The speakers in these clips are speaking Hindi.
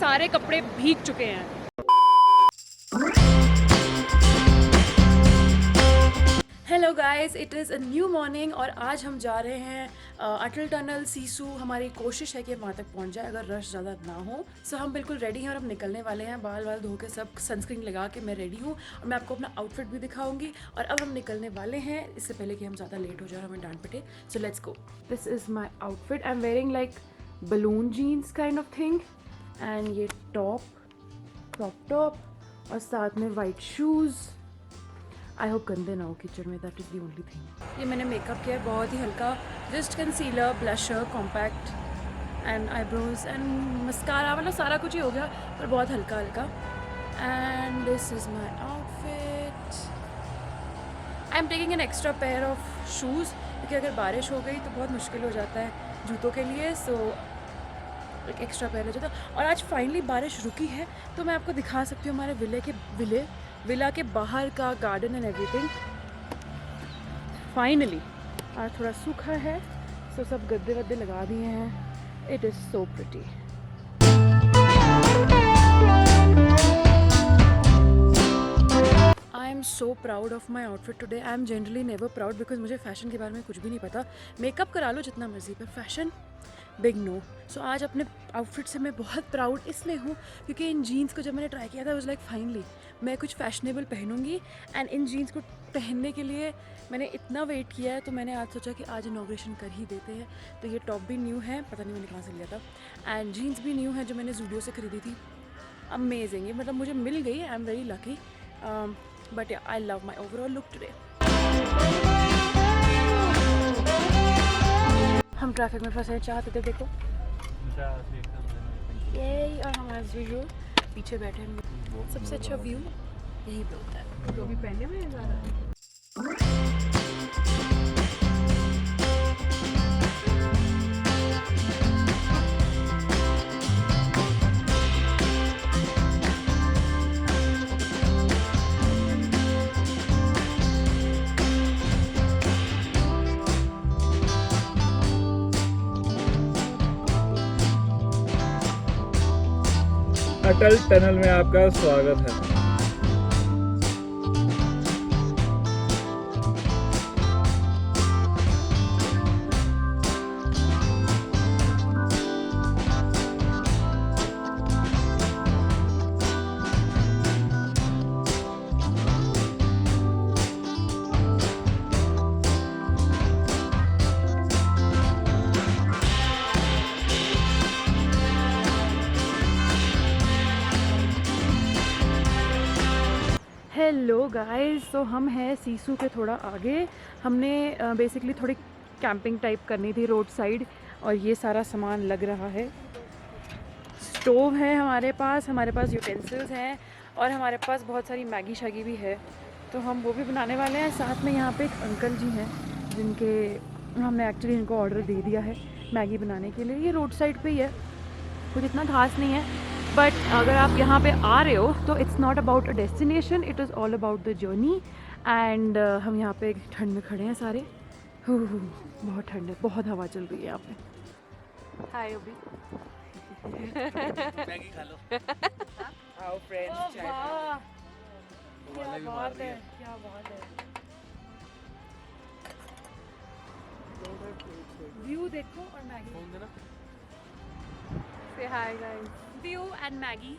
सारे कपड़े भीग चुके हैं। Hello guys, it is a new morning और आज हम जा रहे हैं अटल टनल सीसू। हमारी कोशिश है कि वहाँ तक पहुँच जाए अगर रश ज़्यादा ना हो। सो हम बिल्कुल रेडी हैं और अब निकलने वाले हैं। बाल वाल धो के सब सनस्क्रीन लगा के मैं रेडी हूँ और मैं आपको अपना आउटफिट भी दिखाऊंगी। और अब हम निकलने वाले हैं इससे पहले कि हम ज़्यादा लेट हो जाए और हमें डांट पिटे। So let's go. This is my outfit. I am wearing like balloon jeans kind of thing and ये क्रॉप टॉप और साथ में वाइट शूज़। आई होप गंदे ना हो किचन में, that is the only thing. ये मैंने मेकअप किया है बहुत ही हल्का, just concealer, blusher, compact and eyebrows and mascara, मतलब सारा कुछ ही हो गया पर बहुत हल्का हल्का। And this is my outfit. I am taking an extra pair of shoes क्योंकि अगर बारिश हो गई तो बहुत मुश्किल हो जाता है जूतों के लिए। सो एक एक्स्ट्रा पेयर हो जाता है। और आज फाइनली बारिश रुकी है तो मैं आपको दिखा सकती हूँ हमारे विला के बाहर का गार्डन एंड एवरीथिंग। फाइनली आज थोड़ा सूखा है, सो सब गद्दे वद्दे लगा दिए हैं। It is so pretty. I am so proud of my outfit today. I am generally never proud because मुझे फ़ैशन के बारे में कुछ भी नहीं पता। मेकअप करा लो जितना मर्जी पर फैशन बिग नो। सो आज अपने आउटफिट से मैं बहुत प्राउड इसलिए हूँ क्योंकि इन जीन्स को जब मैंने ट्राई किया था वाज लाइक फाइनली मैं कुछ फैशनेबल पहनूंगी। एंड इन जीन्स को पहनने के लिए मैंने इतना वेट किया है तो मैंने आज सोचा कि आज इनॉग्रेशन कर ही देते हैं। तो ये टॉप भी न्यू है, पता नहीं मैंने कहाँ से लिया था, एंड जीन्स भी न्यू है जो मैंने जूडियो से खरीदी थी। अमेजिंग, ये मतलब मुझे मिल गई। I am very lucky but I love my overall look today. हम ट्रैफिक में फंसे चाहते थे, देखो ये। और हम एज यूजुअल पीछे बैठे हैं। सबसे अच्छा व्यू यही पे होता है। तो भी पहने में ज़्यादा अटल टनल में आपका स्वागत है। हेलो गाइस, तो हम हैं सीसू के थोड़ा आगे। हमने बेसिकली थोड़ी कैंपिंग टाइप करनी थी रोड साइड और ये सारा सामान लग रहा है। स्टोव है हमारे पास यूटेंसिल्स हैं और हमारे पास बहुत सारी मैगी शैगी भी है तो हम वो भी बनाने वाले हैं। साथ में यहाँ पे एक अंकल जी हैं जिनके हमने एक्चुअली इनको ऑर्डर दे दिया है मैगी बनाने के लिए। ये रोड साइड पे ही है, कुछ इतना खास नहीं है बट अगर आप यहाँ पे आ रहे हो तो it's not about a destination, it is all about the journey. And हम यहाँ पे ठंड में खड़े हैं सारे। बहुत ठंड है, बहुत हवा चल रही है यहाँ पे। हाय अभी मैगी खा लो। आओ फ्रेंड्स, चाय वाह, क्या बात है, क्या बात है। व्यू देखो और Maggi. Say hi guys. View and Maggi.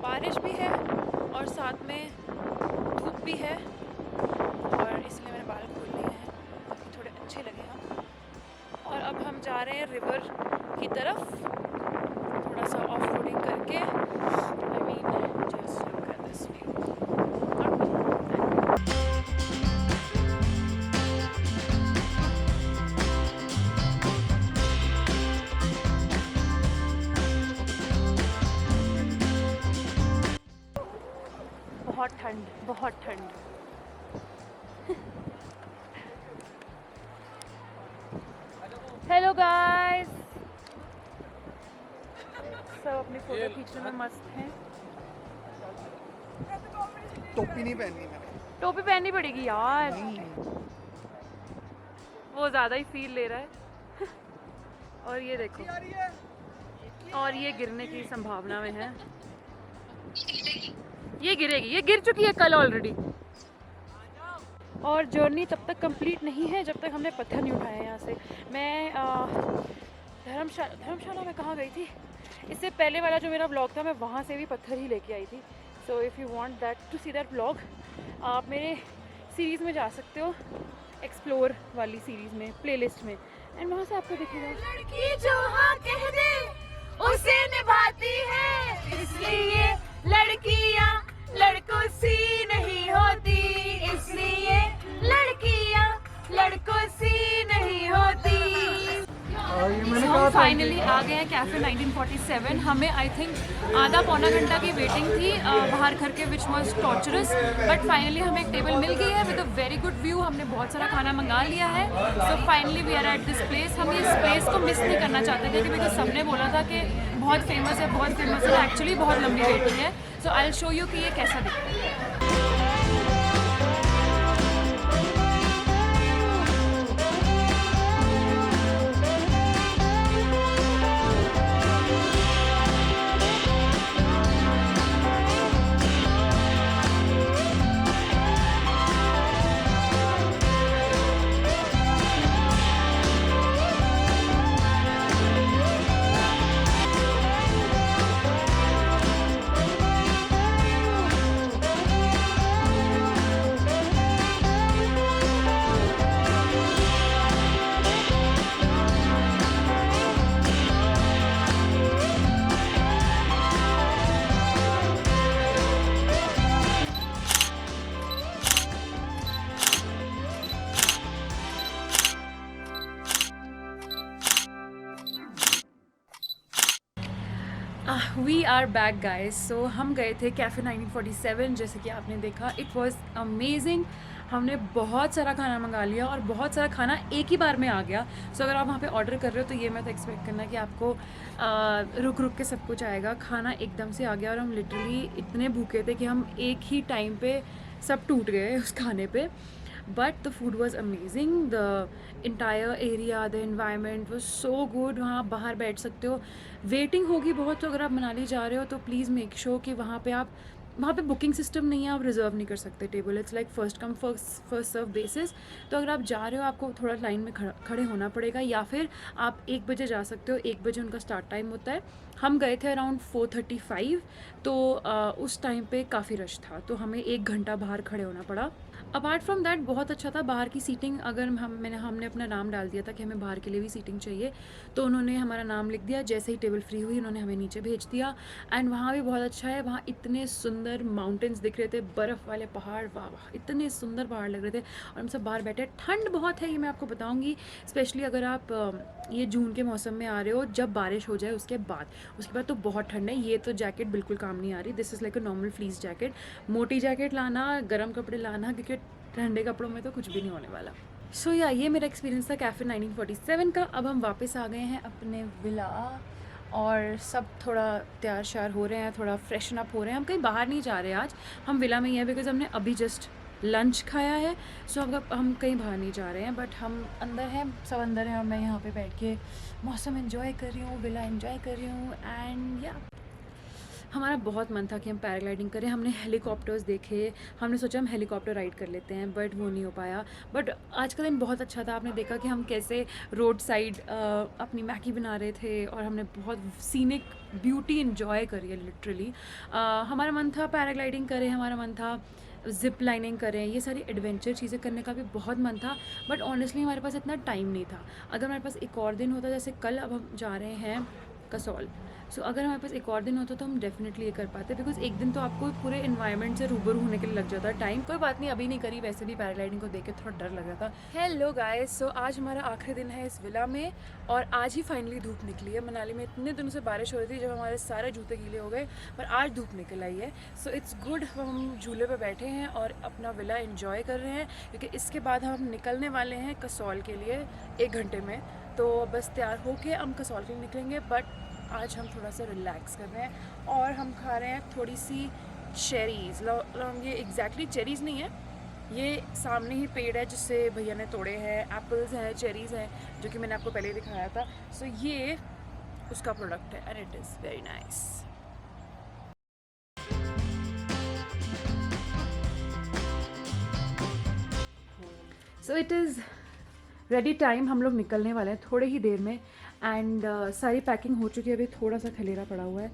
बारिश भी है और साथ में धूप भी है और इसलिए मैंने बाल खोल लिए हैं ताकि थोड़े अच्छे लगे हम। और अब हम जा रहे हैं रिवर की तरफ थोड़ा सा ऑफ रोडिंग करके। I mean just look at this view. बहुत ठंड। हेलो गाइस, सब अपनी फोटो खींचने में मस्त हैं। टोपी नहीं पहनी मैंने। टोपी पहननी पड़ेगी यार। वो ज़्यादा ही फील ले रहा है। और ये देखो, और ये गिरने की संभावना में है। ये गिरेगी, ये गिर चुकी है कल ऑलरेडी। और जर्नी तब तक कंप्लीट नहीं है जब तक हमने पत्थर नहीं उठाया यहाँ से। मैं धर्मशाला में कहाँ गई थी? इससे पहले वाला जो मेरा ब्लॉग था मैं वहाँ से भी पत्थर ही लेके आई थी। So if you want that to see that blog, आप मेरे सीरीज़ में जा सकते हो, एक्सप्लोर वाली सीरीज़ में, प्लेलिस्ट में, एंड वहाँ से आपको दिखेगा। लड़की जो हाँ कह दे उसे निभाती है, इसलिए लड़कियाँ लड़कों सी नहीं होती, इसलिए लड़कियाँ लड़कों सी नहीं होती। हम फाइनली आ गए हैं कैफ़े 1947। हमें आई थिंक आधा पौना घंटा की वेटिंग थी बाहर करके, which was torturous, but finally हमें एक टेबल मिल गई है with a very good view. हमने बहुत सारा खाना मंगा लिया है। So finally we are at this place. हम इस प्लेस को मिस नहीं करना चाहते थे, बिकॉज सबने बोला था कि बहुत फेमस है, बहुत फेमस है। एक्चुअली बहुत लंबी वेटिंग है। So I will show you कि ये कैसा दिखता है। We are back guys. सो हम गए थे कैफ़े 1947, जैसे कि आपने देखा। It was amazing. हमने बहुत सारा खाना मंगा लिया और बहुत सारा खाना एक ही बार में आ गया। सो अगर आप वहाँ पे ऑर्डर कर रहे हो तो ये मत एक्सपेक्ट करना कि आपको रुक रुक के सब कुछ आएगा। खाना एकदम से आ गया और हम लिटरली इतने भूखे थे कि हम एक ही टाइम पे सब टूट गए उस खाने पे। But the food was amazing, the entire area, the environment was so good. वहाँ आप बाहर बैठ सकते हो। वेटिंग होगी बहुत, तो अगर आप मनाली जा रहे हो तो प्लीज़ मेक श्योर कि वहाँ पे बुकिंग सिस्टम नहीं है, आप रिजर्व नहीं कर सकते table. It's like first come first serve basis. तो अगर आप जा रहे हो आपको थोड़ा लाइन में खड़े होना पड़ेगा, या फिर आप 1 बजे जा सकते हो। 1 बजे उनका स्टार्ट टाइम होता है। हम गए थे अराउंड 4:35, तो उस टाइम पे काफ़ी रश था, तो हमें 1 घंटा बाहर खड़े होना पड़ा। अपार्ट फ्रॉम दैट बहुत अच्छा था बाहर की सीटिंग। अगर हमने अपना नाम डाल दिया था कि हमें बाहर के लिए भी सीटिंग चाहिए, तो उन्होंने हमारा नाम लिख दिया। जैसे ही टेबल फ्री हुई उन्होंने हमें नीचे भेज दिया। एंड वहाँ भी बहुत अच्छा है। वहाँ इतने सुंदर माउंटेन्स दिख रहे थे, बर्फ़ वाले पहाड़, वाह वाह, इतने सुंदर पहाड़ लग रहे थे। और हम सब बाहर बैठे। ठंड बहुत है, ये मैं आपको बताऊँगी, स्पेशली अगर आप ये जून के मौसम में आ रहे हो, जब बारिश हो जाए उसके बाद तो बहुत ठंड है। ये तो जैकेट बिल्कुल काम नहीं आ रही। This is like a normal fleece jacket. मोटी जैकेट लाना, गर्म कपड़े लाना, क्योंकि ठंडे कपड़ों में तो कुछ भी नहीं होने वाला। सो या ये मेरा एक्सपीरियंस था कैफ़े 1947 का। अब हम वापस आ गए हैं अपने विला और सब थोड़ा तैयार श्यार हो रहे हैं, थोड़ा फ्रेशन अप हो रहे हैं। हम कहीं बाहर नहीं जा रहे आज, हम विला में ही हैं, बिकॉज हमने अभी जस्ट लंच खाया है। सो अब हम कहीं बाहर नहीं जा रहे हैं, बट हम अंदर हैं, सब अंदर हैं और मैं यहाँ पे बैठ के मौसम एंजॉय कर रही हूँ, विला एंजॉय कर रही हूँ। एंड या हमारा बहुत मन था कि हम पैराग्लाइडिंग करें। हमने हेलीकॉप्टर्स देखे, हमने सोचा हम हेलीकॉप्टर राइड कर लेते हैं, बट वो नहीं हो पाया। बट आज का दिन बहुत अच्छा था। आपने देखा कि हम कैसे रोड साइड अपनी मैगी बना रहे थे और हमने बहुत सीनिक ब्यूटी इन्जॉय करी है लिटरली। हमारा मन था पैराग्लाइडिंग करें, हमारा मन था ज़िप लाइनिंग करें, ये सारी एडवेंचर चीज़ें करने का भी बहुत मन था। बट ऑनेस्टली हमारे पास इतना टाइम नहीं था। अगर हमारे पास एक और दिन होता, जैसे कल अब हम जा रहे हैं कसौल, सो अगर हमारे पास एक और दिन होता तो हम डेफिनेटली ये कर पाते, बिकॉज एक दिन तो आपको पूरे इन्वायरमेंट से रूबरू होने के लिए लग जाता है टाइम। कोई बात नहीं, अभी नहीं करी। वैसे भी पैराग्लाइडिंग को देख के थोड़ा डर लग रहा था। हेलो गाइस, सो आज हमारा आखिरी दिन है इस विला में और आज ही फाइनली धूप निकली है। मनाली में इतने दिनों से बारिश हो रही थी जब हमारे सारे जूते गीले हो गए, पर आज धूप निकल आई है। So it's good. हम झूले पर बैठे हैं और अपना विला इन्जॉय कर रहे हैं, क्योंकि इसके बाद हम निकलने वाले हैं कसौल के लिए 1 घंटे में। तो बस तैयार होके हम कसौल के लिए निकलेंगे। बट आज हम थोड़ा सा रिलैक्स कर रहे हैं और हम खा रहे हैं थोड़ी सी चेरीज़। ये एग्जैक्टली चेरीज़ नहीं है, ये सामने ही पेड़ है जिससे भैया ने तोड़े हैं, एप्पल्स हैं, चेरीज़ हैं, जो कि मैंने आपको पहले ही दिखाया था। सो ये उसका प्रोडक्ट है and it is very nice. So it is ready time, हम लोग निकलने वाले हैं थोड़े ही देर में एंड सारी पैकिंग हो चुकी है, अभी थोड़ा सा खलेरा पड़ा हुआ है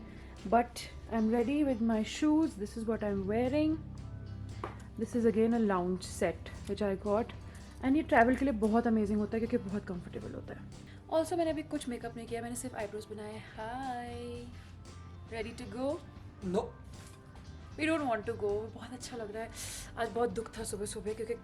but I am ready with my shoes. This is what I am wearing. This is again a lounge set which I got and ये ट्रैवल के लिए बहुत अमेजिंग होता है क्योंकि बहुत कंफर्टेबल होता है। ऑल्सो मैंने अभी कुछ मेकअप नहीं किया, मैंने सिर्फ आईब्रोज बनाए। Hi, ready to go? No, we don't want to go. बहुत अच्छा लग रहा है, आज बहुत दुख था सुबह सुबह क्योंकि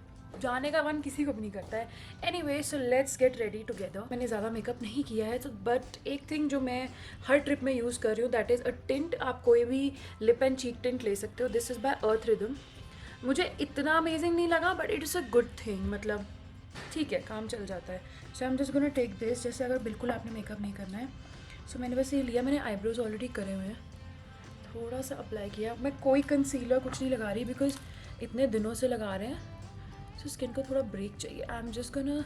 जाने का मन किसी को भी नहीं करता है। Anyway, so let's get ready together. मैंने ज़्यादा मेकअप नहीं किया है तो बट एक थिंग जो मैं हर ट्रिप में यूज़ कर रही हूँ दैट इज़ अ टिंट। आप कोई भी लिप एंड चीक टिंट ले सकते हो। This is by Earth Rhythm. मुझे इतना अमेजिंग नहीं लगा but it is a good thing, मतलब ठीक है, काम चल जाता है। So I am just gonna take this, जैसे अगर बिल्कुल आपने मेकअप नहीं करना है। सो मैंने बस ये लिया, मैंने आईब्रोज ऑलरेडी करे हुए हैं, थोड़ा सा अप्लाई किया। मैं कोई कंसीलर कुछ नहीं लगा रही बिकॉज इतने दिनों से लगा रहे हैं, सो स्किन को थोड़ा ब्रेक चाहिए। आई am just gonna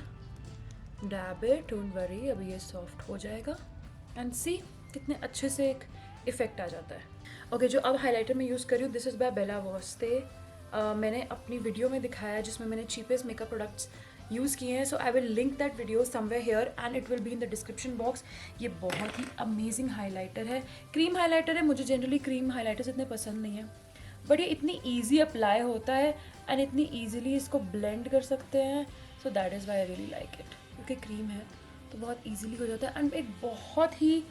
dab it, don't worry, अभी ये सॉफ्ट हो जाएगा एंड सी कितने अच्छे से एक इफ़ेक्ट आ जाता है। ओके, जो अब हाइलाइटर मैं यूज़ कर रही हूँ दिस इज़ बाय बेला वोस्ते। मैंने अपनी वीडियो में दिखाया जिसमें मैंने चीपेस्ट मेकअप प्रोडक्ट्स यूज़ किए हैं। So I will link that video somewhere here and it will be in the description box. ये बहुत ही अमेजिंग हाइलाइटर है, क्रीम हाइलाइटर है। मुझे जनरली क्रीम हाइलाइटर्स इतने पसंद नहीं है बट ये इतनी ईजी अप्लाई होता है एंड इतनी ईजिली इसको ब्लेंड कर सकते हैं। So that is why I really like it, क्योंकि क्रीम है तो बहुत ईजिली हो जाता है एंड एक बहुत ही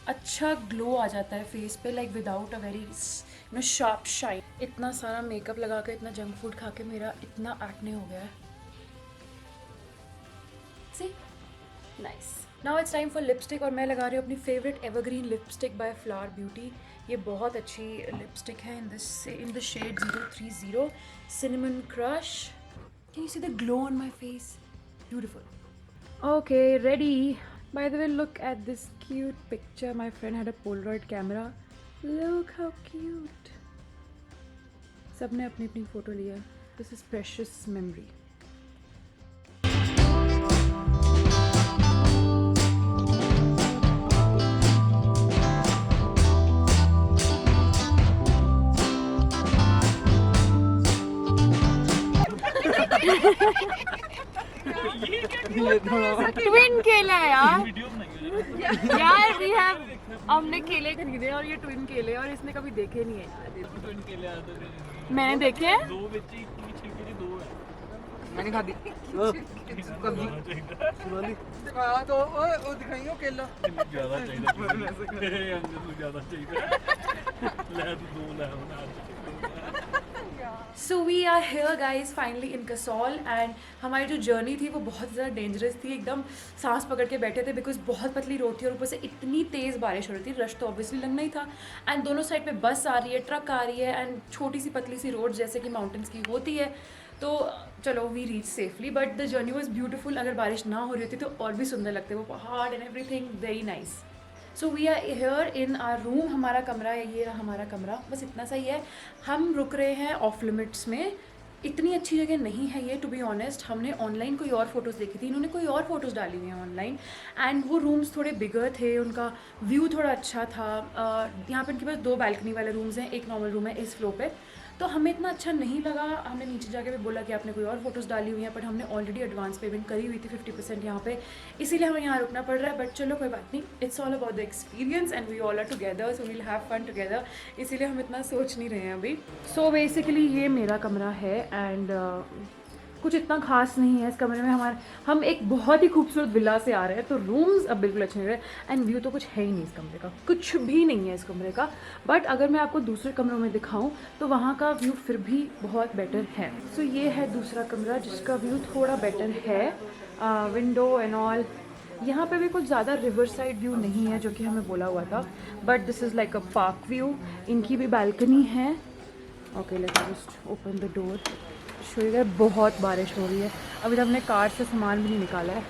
अच्छा ग्लो आ जाता है फेस पे, like without a very sharp shine. इतना सारा मेकअप लगा कर, इतना जंक फूड खा के मेरा इतना एक्ने हो गया है। See nice. Now it's time for lipstick और मैं लगा रही हूँ अपनी favourite evergreen lipstick by Flower Beauty. ये बहुत अच्छी लिपस्टिक है in the shade 030 Cinnamon Crush. Can you see the glow on my face? Beautiful. Okay, ready. By the way, look at this cute picture. My friend had a Polaroid camera. Look how cute. सबने अपनी अपनी फोटो लिया. This is precious memory. Twin केले हैं यार वी हैव, हमने केले खरीदे और ये ट्विन केले और इसने कभी देखे नहीं है। मैंने देखे हैं, मैंने खा दी कब्जी हाँ तो वो दिखाइयो केला ज्यादा चाहिए ज्यादा चाहिए ले दो ले so we are here guys finally in Kasol and हमारी जो जर्नी थी वो बहुत ज़्यादा डेंजरस थी। एकदम सांस पकड़ के बैठे थे बिकॉज बहुत पतली रोड थी और ऊपर से इतनी तेज़ बारिश हो रही थी। रश तो ऑब्वियसली लगना ही था एंड दोनों साइड पे बस आ रही है, ट्रक आ रही है एंड छोटी सी पतली सी रोड जैसे कि माउंटेन्स की होती है। तो चलो we reach safely but the journey was beautiful. अगर बारिश ना हो रही होती तो और भी सुंदर लगते वो पहाड़ and everything, very nice. So we are here in our room. हमारा कमरा है, ये रहा हमारा कमरा, बस इतना सा ही है। हम रुक रहे हैं ऑफ लिमिट्स में। इतनी अच्छी जगह नहीं है ये, टू बी ऑनेस्ट। हमने ऑनलाइन कोई और फोटोज़ देखी थी, इन्होंने कोई और फोटोज़ डाली हुई हैं ऑनलाइन एंड वो रूम्स थोड़े बिगर थे, उनका व्यू थोड़ा अच्छा था। यहाँ पर इनके पास 2 बालकनी वाले रूम्स हैं, एक नॉर्मल रूम है इस फ्लोर पे। तो हमें इतना अच्छा नहीं लगा। हमने नीचे जाके भी बोला कि आपने कोई और फोटोज़ डाली हुई हैं बट हमने ऑलरेडी एडवांस पेमेंट करी हुई थी 50% यहाँ पे, इसीलिए हमें यहाँ रुकना पड़ रहा है। बट चलो कोई बात नहीं, it's all about the experience and we all are together so we'll have fun together, इसीलिए हम इतना सोच नहीं रहे हैं अभी। सो बेसिकली ये मेरा कमरा है एंड कुछ इतना खास नहीं है इस कमरे में। हम एक बहुत ही खूबसूरत विला से आ रहे हैं तो रूम्स अब बिल्कुल अच्छे नहीं रहे एंड व्यू तो कुछ है ही नहीं इस कमरे का, कुछ भी नहीं है इस कमरे का। बट अगर मैं आपको दूसरे कमरों में दिखाऊं तो वहाँ का व्यू फिर भी बहुत बेटर है। सो ये है दूसरा कमरा जिसका व्यू थोड़ा बेटर है, विंडो एंड ऑल। यहाँ पे भी कुछ ज़्यादा रिवर साइड व्यू नहीं है जो कि हमें बोला हुआ था but this is like a park view. इनकी भी बालकनी है। Okay let's just open the door, शोएगा। बहुत बारिश हो रही है, अभी तक हमने कार से सामान भी नहीं निकाला है।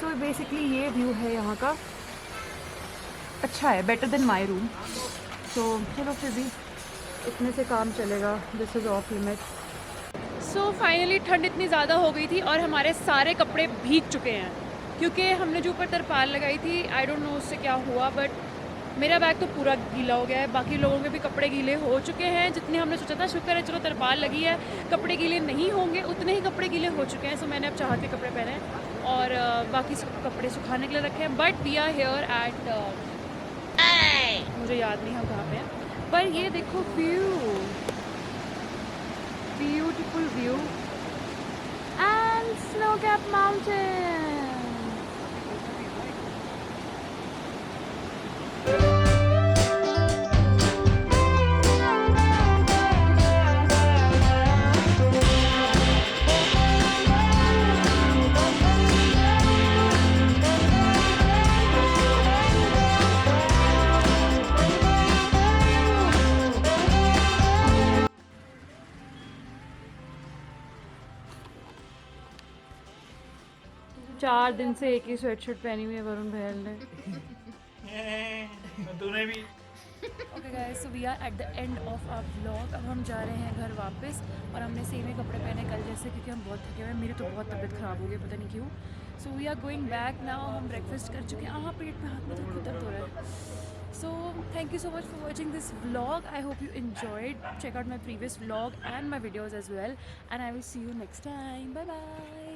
सो बेसिकली ये व्यू है यहाँ का, अच्छा है, बेटर देन माई रूम। सो चलो फिर भी इतने से काम चलेगा। This is of limit. So finally ठंड इतनी ज़्यादा हो गई थी और हमारे सारे कपड़े भीग चुके हैं क्योंकि हमने जो ऊपर तरपाल लगाई थी, आई डोंट नो उससे क्या हुआ, बट मेरा बैग तो पूरा गीला हो गया है। बाकी लोगों के भी कपड़े गीले हो चुके हैं, जितने हमने सोचा था। शुक्र है चलो तरपाल लगी है, कपड़े गीले नहीं होंगे, उतने ही कपड़े गीले हो चुके हैं। सो मैंने अब चाह के कपड़े पहने हैं और बाकी कपड़े सुखाने के लिए रखे हैं। But we are here at मुझे याद नहीं हम कहाँ पे हैं, पर ये देखो view, beautiful view and snow cap mountain. चार दिन से एक ही स्वेटशर्ट पहनी हुई है वरुण बहल ने। तूने भी okay guys, so we are at the end of our vlog. अब हम जा रहे हैं घर वापस और हमने सेम ही कपड़े पहने कल जैसे, क्योंकि हम बहुत थके हुए हैं। मेरी तो बहुत तबीयत ख़राब हो गई, पता नहीं क्यों। So we are going back now. हम ब्रेकफास्ट कर चुके हैं। पेट में हाथ में तो दर्द हो रहा है। So thank you so much for watching this vlog. I hope you enjoyed. Check out my previous vlog and my videos as well, and I will see you next time. Bye bye.